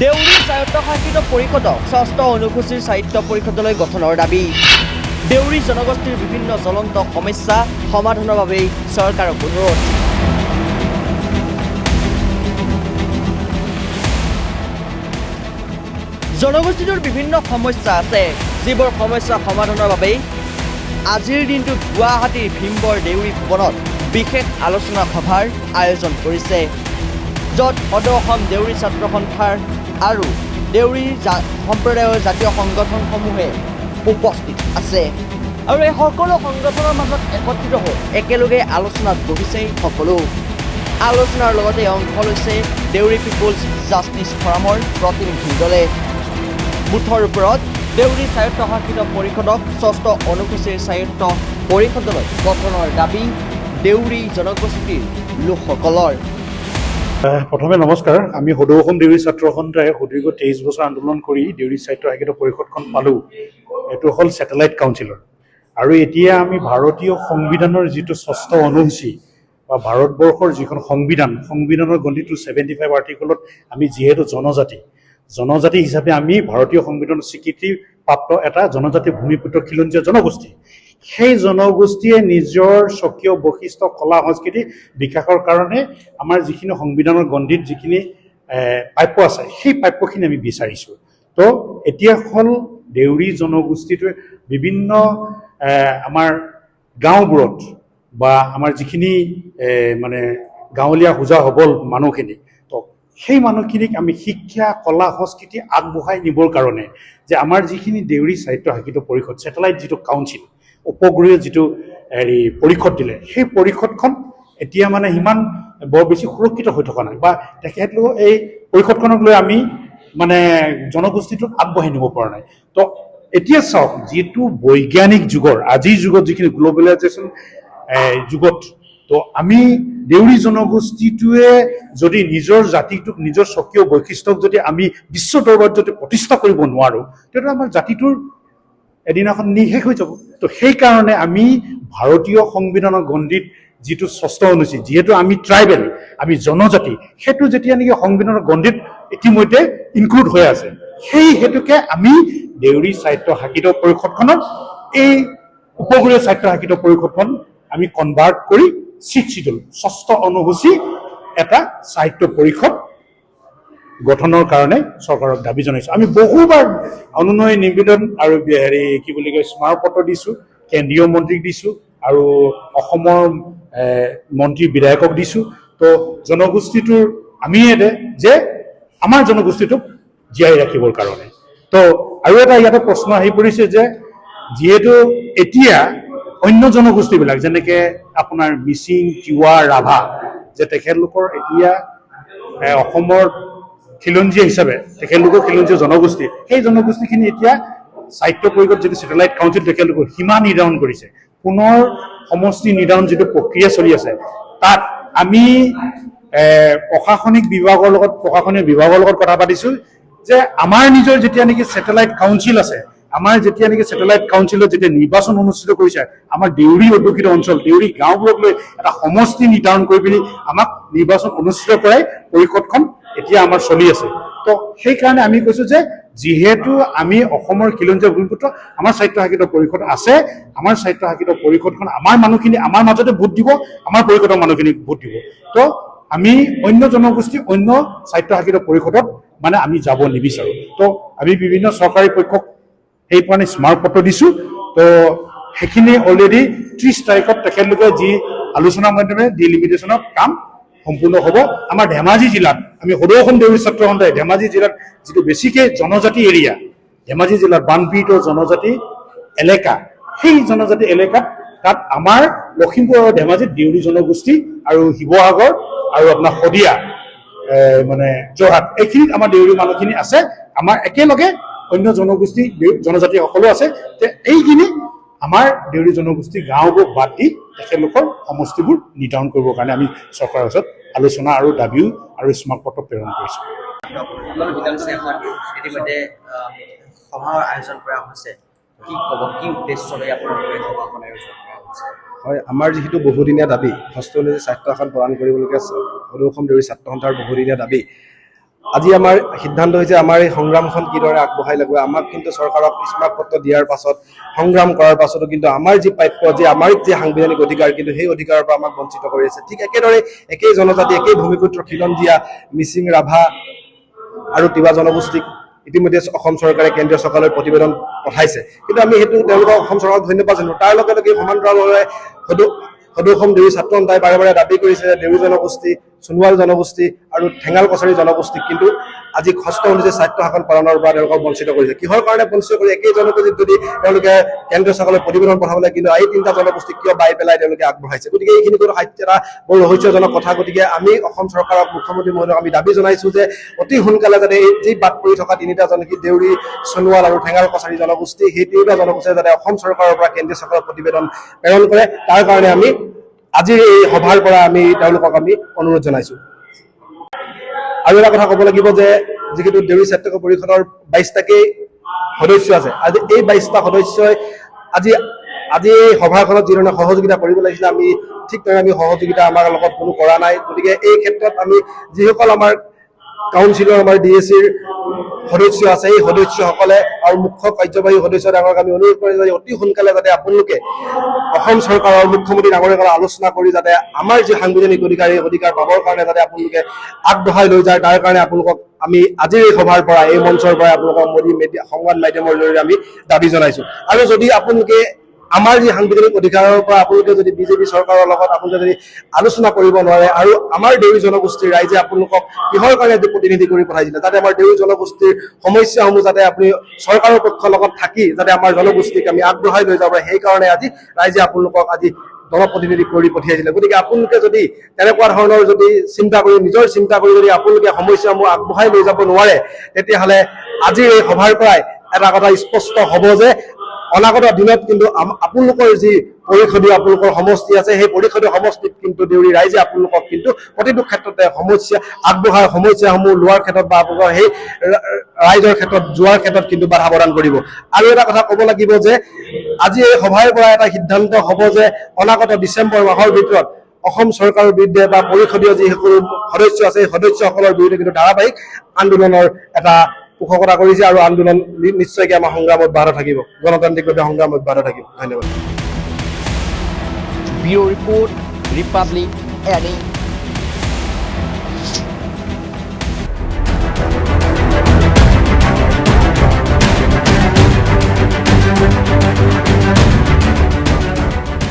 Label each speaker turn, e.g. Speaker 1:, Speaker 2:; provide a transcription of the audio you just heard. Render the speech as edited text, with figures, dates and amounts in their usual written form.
Speaker 1: দেউৰী স্বায়ত্তশাসিত পৰিষদক ষষ্ঠ অনুসূচীৰ সাহিত্য পৰিষদলৈ গঠনৰ দাবী। দেউৰী জনগোষ্ঠীৰ বিভিন্ন জ্বলন্ত সমস্যা সমাধানৰ বাবে চৰকাৰক অনুৰোধ। জনগোষ্ঠীটোৰ বিভিন্ন সমস্যা আছে, যিবোৰ সমস্যা সমাধানৰ বাবে আজিৰ দিনটোত গুৱাহাটীৰ ভীমবৰ দেউৰী ভৱনত বিশেষ আলোচনা সভাৰ আয়োজন কৰিছে, য'ত সদৌ অসম দেউৰী ছাত্ৰ সন্থাৰ আৰু দেউৰী সম্প্ৰদায়ৰ জাতীয় সংগঠনসমূহে উপস্থিত আছে। আৰু এই সকলো সংগঠনৰ মাজত একত্ৰিত হৈ একেলগে আলোচনাত বহিছে সকলো। আলোচনাৰ লগতে অংশ লৈছে দেউৰী পিপুলছ জাষ্টিছ ফৰামৰ প্ৰতিনিধি দলে। মুঠৰ ওপৰত দেউৰী স্বায়ত্তশাসিত পৰিষদক ষষ্ঠ অনুসূচীৰ স্বায়ত্ত পৰিষদলৈ গঠনৰ দাবী দেউৰী জনগোষ্ঠীৰ লোকসকলৰ।
Speaker 2: প্ৰথমে নমস্কাৰ। আমি সদৌ অসম দেউৰী ছাত্ৰ সন্থাই সুদীৰ্ঘ 23 বছৰ আন্দোলন কৰি দেউৰী স্বায়ত্তশাসিত পৰিষদখন পালোঁ। এইটো হ'ল ছেটেলাইট কাউন্সিলৰ। আৰু এতিয়া আমি ভাৰতীয় সংবিধানৰ যিটো ষষ্ঠ অনুসূচী বা ভাৰতবৰ্ষৰ যিখন সংবিধানৰ গণ্ডিটো 75 আৰ্টিকলত আমি যিহেতু জনজাতি হিচাপে আমি ভাৰতীয় সংবিধানৰ স্বীকৃতিপ্ৰাপ্ত এটা জনজাতি ভূমিপুত্ৰ খিলঞ্জীয়া জনগোষ্ঠী। সেই জনগোষ্ঠীয়ে নিজৰ স্বকীয় বৈশিষ্ট্য কলা সংস্কৃতি বিকাশৰ কাৰণে আমাৰ যিখিনি সংবিধানৰ গণ্ডিত যিখিনি প্ৰাপ্য আছে সেই প্ৰাপ্যখিনি আমি বিচাৰিছোঁ। তো এতিয়া হ'ল দেউৰী জনগোষ্ঠীটোৱে বিভিন্ন আমাৰ গাঁওবোৰত বা আমাৰ যিখিনি মানে গাঁৱলীয়া হোজা সবল মানুহখিনি, তো সেই মানুহখিনিক আমি শিক্ষা কলা সংস্কৃতি আগবঢ়াই নিবৰ কাৰণে যে আমাৰ যিখিনি দেউৰী স্বায়ত্তশাসিত পৰিষদ ছেটেলাইট যিটো কাউন্সিল উপগ্ৰহীয় যিটো পৰিষদ দিলে, সেই পৰিষদখন এতিয়া মানে সিমান বৰ বেছি সুৰক্ষিত হৈ থকা নাই বা তেখেতলোক এই পৰিষদখনক লৈ আমি মানে জনগোষ্ঠীটোক আগবঢ়াই নিব পৰা নাই। তো এতিয়া চাওক, যিটো বৈজ্ঞানিক যুগৰ আজিৰ যুগত যিখিনি গ্ল'বেলাইজেশ্যন যুগত, তো আমি দেউৰী জনগোষ্ঠীটোৱে যদি নিজৰ জাতিটোক নিজৰ স্বকীয় বৈশিষ্ট্যক যদি আমি বিশ্ব দৰবাৰত যদি প্ৰতিষ্ঠা কৰিব নোৱাৰোঁ, তেতিয়াহ'লে আমাৰ জাতিটোৰ এদিনাখন নিশেষ হৈ যাব। তো সেইকাৰণে আমি ভাৰতীয় সংবিধানৰ গণ্ডিত যিটো ষষ্ঠ অনুসূচী, যিহেতু আমি ট্ৰাইবেল, আমি জনজাতি, সেইটো যেতিয়া নেকি সংবিধানৰ গণ্ডিত ইতিমধ্যে ইনক্লুড হৈ আছে, সেই হেতুকে আমি দেউৰী স্বায়ত্তশাসিত পৰিষদখনত এই উপগ্ৰহীয় স্বায়ত্তশাসিত পৰিষদখন আমি কনভাৰ্ট কৰি ষষ্ঠ অনুসূচী এটা সাহিত্য পৰিষদ গঠনৰ কাৰণে চৰকাৰক দাবী জনাইছোঁ। আমি বহুবাৰ অনুনয় নিবেদন আৰু কি বুলি কয় স্মাৰকপত্ৰ দিছোঁ, কেন্দ্ৰীয় মন্ত্ৰীক দিছোঁ আৰু অসমৰ মন্ত্ৰী বিধায়কক দিছোঁ। তো জনগোষ্ঠীটোৰ আমি যে আমাৰ জনগোষ্ঠীটোক জীয়াই ৰাখিবৰ কাৰণে। তো আৰু এটা ইয়াতে প্ৰশ্ন আহি পৰিছে যে যিহেতু এতিয়া অন্য জনগোষ্ঠীবিলাক যেনেকৈ আপোনাৰ মিচিং, তিৱা, ৰাভা, যে তেখেতলোকৰ এতিয়া অসমৰ খিলঞ্জীয়া হিচাপে তেখেতলোকৰ খিলঞ্জীয়া জনগোষ্ঠী, সেই জনগোষ্ঠীখিনি এতিয়া সাহিত্য পৰিষদ যিটো ছেটেলাইট কাউন্সিল তেখেতলোকৰ সীমা নিৰ্ধাৰণ কৰিছে। পুনৰ সমষ্টি নিৰ্ধাৰণ যিটো প্ৰক্ৰিয়া চলি আছে, তাত আমি প্ৰশাসনিক বিভাগৰ লগত কথা পাতিছোঁ যে আমাৰ নিজৰ যেতিয়া নেকি ছেটেলাইট কাউন্সিল আছে, আমাৰ যেতিয়া নেকি ছেটেলাইট কাউন্সিলত যেতিয়া নিৰ্বাচন অনুষ্ঠিত কৰিছে, আমাৰ দেউৰী অধ্যুষিত অঞ্চল দেউৰী গাঁওবোৰক লৈ এটা সমষ্টি নিৰ্ধাৰণ কৰি পিনি আমাক নিৰ্বাচন অনুষ্ঠিত কৰাই পৰিষদখন এতিয়া আমাৰ চলি আছে। তো সেইকাৰণে আমি কৈছোঁ যে যিহেতু আমি অসমৰ খিলঞ্জীয়া ভূমিপুত্ৰ, আমাৰ স্বায়ত্তশাসিত পৰিষদ আছে, আমাৰ স্বায়ত্তশাসিত পৰিষদখন আমাৰ মানুহখিনি আমাৰ মাজতে ভোট দিব, আমাৰ পৰিষদৰ মানুহখিনিক ভোট দিব। তো আমি অন্য জনগোষ্ঠী অন্য স্বায়ত্তশাসিত পৰিষদত মানে আমি যাব নিবিচাৰোঁ। তো আমি বিভিন্ন চৰকাৰী পক্ষক সেই কাৰণে স্মাৰকপত্ৰ দিছোঁ। তো সেইখিনি অলৰেডি 30 তাৰিখত তেখেতলোকে যি আলোচনাৰ মাধ্যমেৰে ডিলিমিটেশ্যনৰ কাম সম্পূৰ্ণ হ'ব। আমাৰ ধেমাজি জিলাত আমি সদৌ অসম দেউৰী ছাত্ৰ সন্থাই ধেমাজি জিলাত যিটো বেছিকৈ জনজাতি এৰিয়া, ধেমাজি জিলাত বানপীড়িত জনজাতি এলেকা, সেই জনজাতি এলেকাত তাত আমাৰ লখিমপুৰ আৰু ধেমাজিত দেউৰী জনগোষ্ঠী আৰু শিৱসাগৰ আৰু আপোনাৰ শদিয়া মানে যোৰহাট, এইখিনিত আমাৰ দেউৰী মানুহখিনি আছে। আমাৰ একেলগে অন্য জনগোষ্ঠী জনজাতি সকলো আছে। যে এইখিনি আমাৰ দেউৰী জনগোষ্ঠী গাঁওবোৰ বাদ দি তেখেতলোকৰ সমষ্টিবোৰ নিৰ্ধাৰণ কৰিবৰ কাৰণে আমি চৰকাৰৰ ওচৰত আলোচনা আৰু দাবীও আৰু স্মাৰকপত্ৰ প্ৰেৰণ কৰিছোঁ।
Speaker 1: ইতিমধ্যে সভাৰ আয়োজন কৰা হৈছে, কি ক'ব, কি উদ্দেশ্য লৈ আপোনালোকে সভাখন আয়োজন কৰা হৈছে?
Speaker 3: হয়, আমাৰ যিহেতু বহুদিনীয়া দাবী ষষ্ঠ অনুসূচী স্বায়ত্তশাসন প্ৰদান কৰিবলগীয়া সদৌ অসম দেউৰী ছাত্ৰ সন্থাৰ বহুদিনীয়া দাবী, আজি আমাৰ সিদ্ধান্ত হৈছে আমাৰ এই সংগ্ৰামখন কিদৰে আগবঢ়াই লাগিব। আমাক কিন্তু চৰকাৰক স্মাৰকপত্ৰ দিয়াৰ পাছত সংগ্ৰাম কৰাৰ পাছতো কিন্তু আমাৰ যি প্ৰাপ্য যে আমাৰ যি সাংবিধানিক অধিকাৰ কিন্তু সেই অধিকাৰৰ পৰা আমাক বঞ্চিত কৰি আছে। ঠিক একেদৰে একেই জনজাতি একেই ভূমিপুত্ৰ খিলঞ্জীয়া মিচিং ৰাভা আৰু তিৱা জনগোষ্ঠীক ইতিমধ্যে অসম চৰকাৰে কেন্দ্ৰীয় চৰকাৰলৈ প্ৰতিবেদন পঠাইছে, কিন্তু আমি সেইটো তেওঁলোকক অসম চৰকাৰক ধন্যবাদ জনাওঁ। তাৰ লগে লগে সমান্তৰালভাৱে সদৌ অসম দেউৰী ছাত্ৰ সন্থাই বাৰে বাৰে দাবী কৰিছে যে দেউৰী জনগোষ্ঠী, সোণোৱাল জনগোষ্ঠী আৰু ঠেঙাল কছাৰী জনগোষ্ঠীক কিন্তু আজি ষষ্ঠ অনুযায়ী স্বায়ত্ব শাসন পালনৰ পৰা তেওঁলোকক বঞ্চিত কৰিছে। কিহৰ কাৰণে বঞ্চিত কৰি একেই জনগোষ্ঠীক যদি তেওঁলোকে কেন্দ্ৰীয় চৰকাৰলৈ প্ৰতিবেদন পঠাবলৈ কিন্তু এই তিনিটা জনগোষ্ঠীক কিয় বাই পেলাই তেওঁলোকে আগবঢ়াইছে। গতিকে এইখিনি কোনো এটা বৰ ৰহস্যজনক কথা। গতিকে আমি অসম চৰকাৰক, মুখ্যমন্ত্ৰী মহোদয়ক আমি দাবী জনাইছো যে অতি সোনকালে যাতে এই যি বাদ পৰি থকা তিনিটা জনগোষ্ঠী দেউৰী, সোণোৱাল আৰু ঠেঙাল কছাৰী জনগোষ্ঠী সেই তিনিটা জনগোষ্ঠীয়ে যাতে অসম চৰকাৰৰ পৰা কেন্দ্ৰীয় চৰকাৰৰ প্ৰতিবেদন প্ৰেৰণ কৰে, তাৰ কাৰণে আমি আজিৰ এই সভাৰ পৰা আমি তেওঁলোকক আমি অনুৰোধ জনাইছো। আৰু এটা কথা ক'ব লাগিব যে যিহেতু দেউৰী ছাত্ৰ পৰিষদৰ 22টাকেই সদস্য আছে, আজি এই 22টা সদস্যই আজি এই সভাখনত যিধৰণে সহযোগিতা কৰিব লাগিছিলে আমি ঠিক তেনেদৰে আমি সহযোগিতা আমাৰ লগত কোনো কৰা নাই। গতিকে এই ক্ষেত্ৰত আমি যিসকল আমাৰ কাউন্সিলৰ আমাৰ DACৰ সদস্য আছে, এই সদস্যসকলে আৰু মুখ্য কাৰ্যবাহী সদস্য ডাঙৰক আমি অনুৰোধ কৰিছো যে অতি সোনকালে যাতে আপোনালোকে অসম চৰকাৰৰ মুখ্যমন্ত্ৰী ডাঙৰীয়াৰ লগত আলোচনা কৰি যাতে আমাৰ যি সাংবিধানিক অধিকাৰ এই অধিকাৰ পাবৰ কাৰণে যাতে আপোনালোকে আগবঢ়াই লৈ যায়, তাৰ কাৰণে আপোনালোকক আমি আজিৰ এই সভাৰ পৰা, এই মঞ্চৰ পৰা আপোনালোকক মোদী সংবাদ মাধ্যমৰ জৰিয়তে আমি দাবী জনাইছো। আৰু যদি আপোনালোকে আমাৰ যি সাংবিধানিক অধিকাৰৰ পৰা আপোনালোকে যদি বিজেপি চৰকাৰৰ লগত আপোনালোকে যদি আলোচনা কৰিব নোৱাৰে আৰু আমাৰ দেউৰী জনগোষ্ঠীৰ ৰাইজে আপোনালোকক কিহৰ কাৰণে প্ৰতিনিধি কৰি পঠাইছিলে, যাতে আমাৰ দেউৰী জনগোষ্ঠীৰ সমস্যাসমূহ যাতে আপুনি চৰকাৰৰ পক্ষৰ লগত থাকি যাতে আমাৰ জনগোষ্ঠীক আমি আগবঢ়াই লৈ যাব পাৰে, সেইকাৰণে আজি ৰাইজে আপোনালোকক আজি জনপ্ৰতিনিধি কৰি পঠিয়াইছিলে। গতিকে আপোনালোকে যদি তেনেকুৱা ধৰণৰ যদি চিন্তা কৰি নিজৰ চিন্তা কৰি যদি আপোনালোকে সমস্যাসমূহ আগবঢ়াই লৈ যাব নোৱাৰে, তেতিয়াহ'লে আজিৰ এই সভাৰ পৰাই এটা কথা স্পষ্ট হ'ব যে অনাগত দিনত কিন্তু আপোনালোকৰ যি পৰিষদীয় আপোনালোকৰ সমষ্টি আছে, সেই পৰিষদীয় সমষ্টিত কিন্তু দেউৰী ৰাইজে আপোনালোকক কিন্তু প্ৰতিটো ক্ষেত্ৰতে সমস্যা আগবঢ়াৰ সমস্যাসমূহ লোৱাৰ ক্ষেত্ৰত বা আপোনালোকৰ সেই ৰাইজৰ ক্ষেত্ৰত যোৱাৰ ক্ষেত্ৰত কিন্তু বাধা প্ৰদান কৰিব। আৰু এটা কথা ক'ব লাগিব যে আজি এই সভাৰ পৰা এটা সিদ্ধান্ত হ'ব যে অনাগত ডিচেম্বৰ মাহৰ ভিতৰত অসম চৰকাৰৰ বিৰুদ্ধে বা পৰিষদীয় যিসকল সদস্য আছে সেই সদস্যসকলৰ বিৰুদ্ধে কিন্তু ধাৰাবাহিক আন্দোলনৰ এটা পোষকতা কৰিছে, আৰু আন্দোলন নিশ্চয়কৈ আমাৰ সংগ্ৰাম অব্যাহত থাকিব, গণতান্ত্ৰিকভাৱে সংগ্ৰাম অব্যাহত থাকিব। ধন্যবাদ।
Speaker 1: Bureau report, Republic any.